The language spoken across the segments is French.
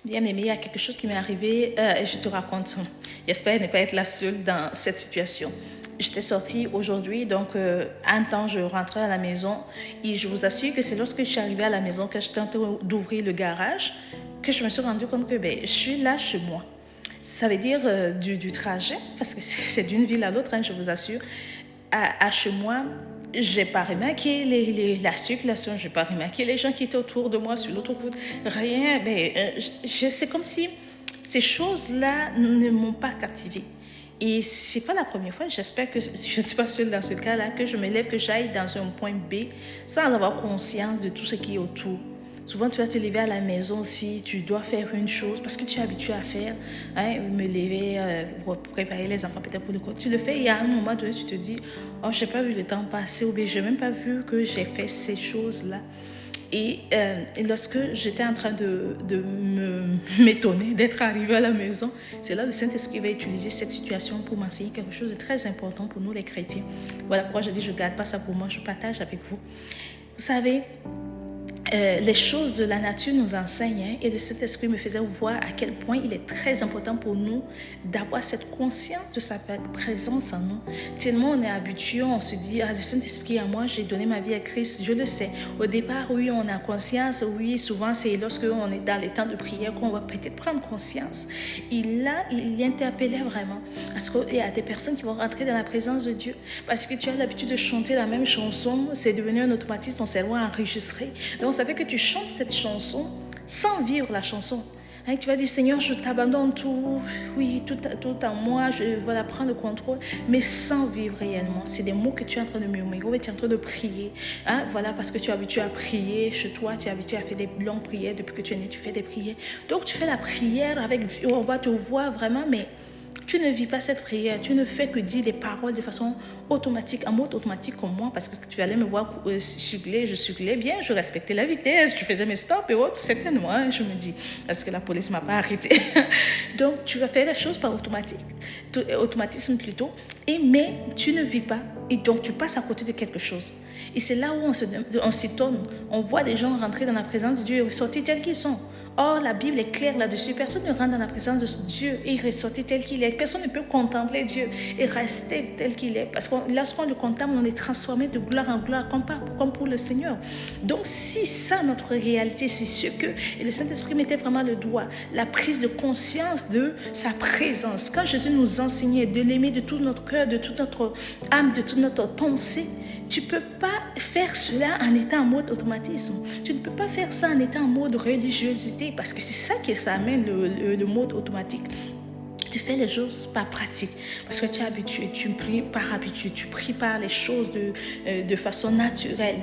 Bien aimé, il y a quelque chose qui m'est arrivé et je te raconte. J'espère ne pas être la seule dans cette situation. J'étais sortie aujourd'hui, donc un temps je rentrais à la maison et je vous assure que c'est lorsque je suis arrivée à la maison, que j'étais en train d'ouvrir le garage, que je me suis rendu compte que je suis là chez moi. Ça veut dire du trajet, parce que c'est d'une ville à l'autre, hein, je vous assure. À chez moi, j'ai pas remarqué la circulation, j'ai pas remarqué les gens qui étaient autour de moi sur l'autoroute. Rien, c'est comme si ces choses-là ne m'ont pas captivée. Et c'est pas la première fois, j'espère que je ne suis pas seule dans ce cas-là, que je me lève, que j'aille dans un point B sans avoir conscience de tout ce qui est autour. Souvent, tu vas te lever à la maison aussi, tu dois faire une chose parce que tu es habitué à faire. Hein, me lever pour préparer les enfants peut-être pour le cours. Tu le fais et à un moment donné, tu te dis, oh, je n'ai pas vu le temps passer ou bien je n'ai même pas vu que j'ai fait ces choses-là. Et lorsque j'étais en train de m'étonner d'être arrivée à la maison, c'est là le Saint-Esprit va utiliser cette situation pour m'enseigner quelque chose de très important pour nous les chrétiens. Voilà pourquoi je dis, je ne garde pas ça pour moi, je partage avec vous. Vous savez, les choses de la nature nous enseignent, hein, et le Saint-Esprit me faisait voir à quel point il est très important pour nous d'avoir cette conscience de sa présence en nous. Tellement on est habitué, on se dit, le Saint-Esprit à moi, j'ai donné ma vie à Christ, je le sais. Au départ, oui, on a conscience, oui, souvent c'est lorsque on est dans les temps de prière qu'on va peut-être prendre conscience. Il interpellait vraiment, parce qu'il y a des personnes qui vont rentrer dans la présence de Dieu, parce que tu as l'habitude de chanter la même chanson, c'est devenu un automatisme, ton cerveau a enregistré. Donc ça fait que tu chantes cette chanson sans vivre la chanson. Hein, tu vas dire, Seigneur, je t'abandonne tout, oui, tout en moi, je vais prendre le contrôle, mais sans vivre réellement. C'est des mots que tu es en train de murmurer, tu es en train de prier. Hein, voilà, parce que tu es habitué à prier chez toi, tu es habitué à faire des longues prières, depuis que tu es né, tu fais des prières. Donc tu fais la prière avec, on va te voir vraiment, mais tu ne vis pas cette prière, tu ne fais que dire des paroles de façon automatique, en mode automatique comme moi, parce que tu allais me voir circuler, je circulais bien, je respectais la vitesse, je faisais mes stops et autres, certainement, hein, je me dis, parce que la police ne m'a pas arrêté. Donc, tu vas faire les choses par automatisme plutôt, mais tu ne vis pas, et donc tu passes à côté de quelque chose. Et c'est là où on s'étonne, on voit des gens rentrer dans la présence de Dieu et ressortir tels qu'ils sont. Or, la Bible est claire là-dessus. Personne ne rentre dans la présence de Dieu et ressortir tel qu'il est. Personne ne peut contempler Dieu et rester tel qu'il est. Parce que lorsqu'on le contemple, on est transformé de gloire en gloire, comme pour le Seigneur. Donc, si ça, notre réalité, c'est ce que... Et le Saint-Esprit mettait vraiment le doigt, la prise de conscience de sa présence. Quand Jésus nous enseignait de l'aimer de tout notre cœur, de toute notre âme, de toute notre pensée, tu ne peux pas faire cela en étant en mode automatisme. Tu ne peux pas faire ça en étant en mode religiosité, parce que c'est ça qui ça amène le mode automatique. Tu fais les choses par pratique, parce que tu es habitué, tu pries par habitude, tu pries par les choses de façon naturelle.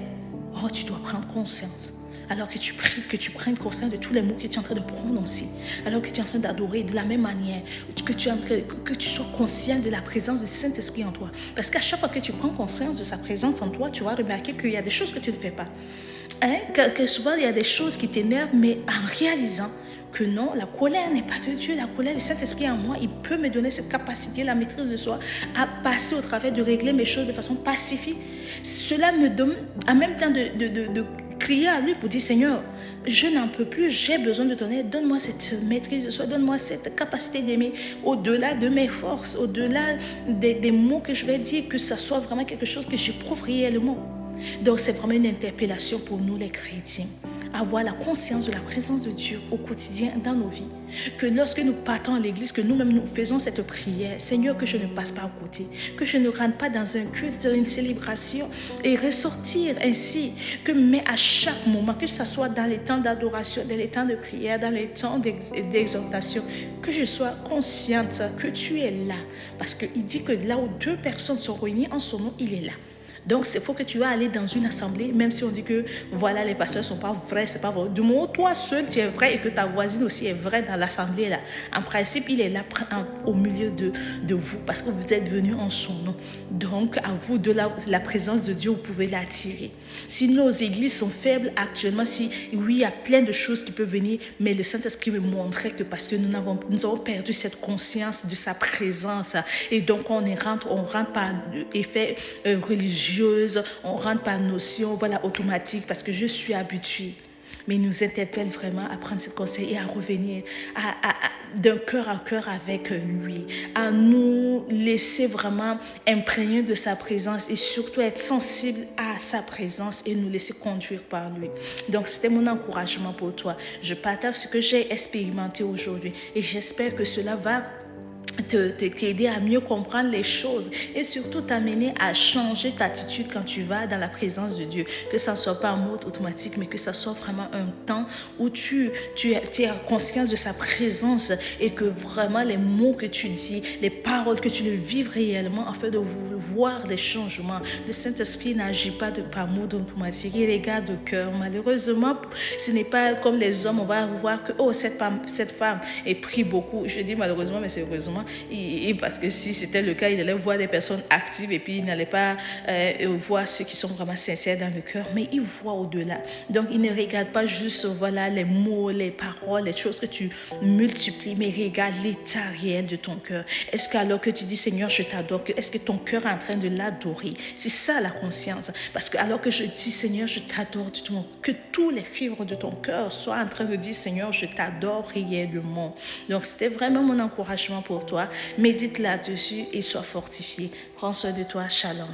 Or, tu dois prendre conscience. Alors que tu pries, que tu prennes conscience de tous les mots que tu es en train de prononcer, alors que tu es en train d'adorer de la même manière, que tu sois conscient de la présence du Saint-Esprit en toi. Parce qu'à chaque fois que tu prends conscience de sa présence en toi, tu vas remarquer qu'il y a des choses que tu ne fais pas. Hein? Que souvent, il y a des choses qui t'énervent, mais en réalisant que non, la colère n'est pas de Dieu. La colère, le Saint-Esprit en moi, il peut me donner cette capacité, la maîtrise de soi, à passer au travers, de régler mes choses de façon pacifique. Cela me donne en même temps de crier à lui pour dire, Seigneur, je n'en peux plus, j'ai besoin de ton aide, donne-moi cette maîtrise de soi, donne-moi cette capacité d'aimer au-delà de mes forces, au-delà des mots que je vais dire, que ça soit vraiment quelque chose que j'éprouve réellement. Donc c'est vraiment une interpellation pour nous les chrétiens, avoir la conscience de la présence de Dieu au quotidien dans nos vies. Que lorsque nous partons à l'église, que nous-mêmes nous faisons cette prière, Seigneur, que je ne passe pas à côté, que je ne rentre pas dans un culte, une célébration et ressortir ainsi, mais à chaque moment, que ce soit dans les temps d'adoration, dans les temps de prière, dans les temps d'exhortation, que je sois consciente que tu es là. Parce qu'il dit que là où deux personnes sont réunies en son nom, il est là. Donc, c'est faux que tu vas aller dans une assemblée, même si on dit que voilà, les pasteurs ne sont pas vrais, c'est pas vrai. Du moment où toi seul tu es vrai et que ta voisine aussi est vraie dans l'assemblée, là, en principe, il est là au milieu de vous parce que vous êtes venus en son nom. Donc, à vous de la présence de Dieu, vous pouvez l'attirer. Si nos églises sont faibles actuellement, oui, il y a plein de choses qui peuvent venir, mais le Saint-Esprit me montrait que parce que nous avons perdu cette conscience de sa présence, et donc on rentre par effet religieux, on rentre par notion, voilà, automatique, parce que je suis habituée. mais il nous interpelle vraiment à prendre ce conseil et à revenir d'un cœur à cœur avec lui, à nous laisser vraiment imprégner de sa présence et surtout être sensible à sa présence et nous laisser conduire par lui. Donc c'était mon encouragement pour toi. Je partage ce que j'ai expérimenté aujourd'hui et j'espère que cela va t'aider à mieux comprendre les choses et surtout t'amener à changer ta attitude quand tu vas dans la présence de Dieu. Que ça ne soit pas un mode automatique, mais que ça soit vraiment un temps où tu as conscience de sa présence et que vraiment les mots que tu dis, les paroles que tu le vives réellement afin de voir les changements. Le Saint-Esprit n'agit pas par mode automatique, il regarde au cœur. Malheureusement, ce n'est pas comme les hommes, on va voir que cette femme est pris beaucoup. Je dis malheureusement, mais c'est heureusement. Et parce que si c'était le cas, il allait voir des personnes actives et puis il n'allait pas voir ceux qui sont vraiment sincères dans le cœur, mais il voit au-delà. Donc il ne regarde pas juste voilà, les mots, les paroles, les choses que tu multiplies, mais regarde l'état réel de ton cœur. Est-ce qu'alors que tu dis Seigneur, je t'adore, est-ce que ton cœur est en train de l'adorer? C'est ça la conscience. Parce que alors que je dis Seigneur, je t'adore du tout, que tous les fibres de ton cœur soient en train de dire Seigneur, je t'adore réellement. Donc c'était vraiment mon encouragement pour toi. Médite là-dessus et sois fortifié. Prends soin de toi. Shalom.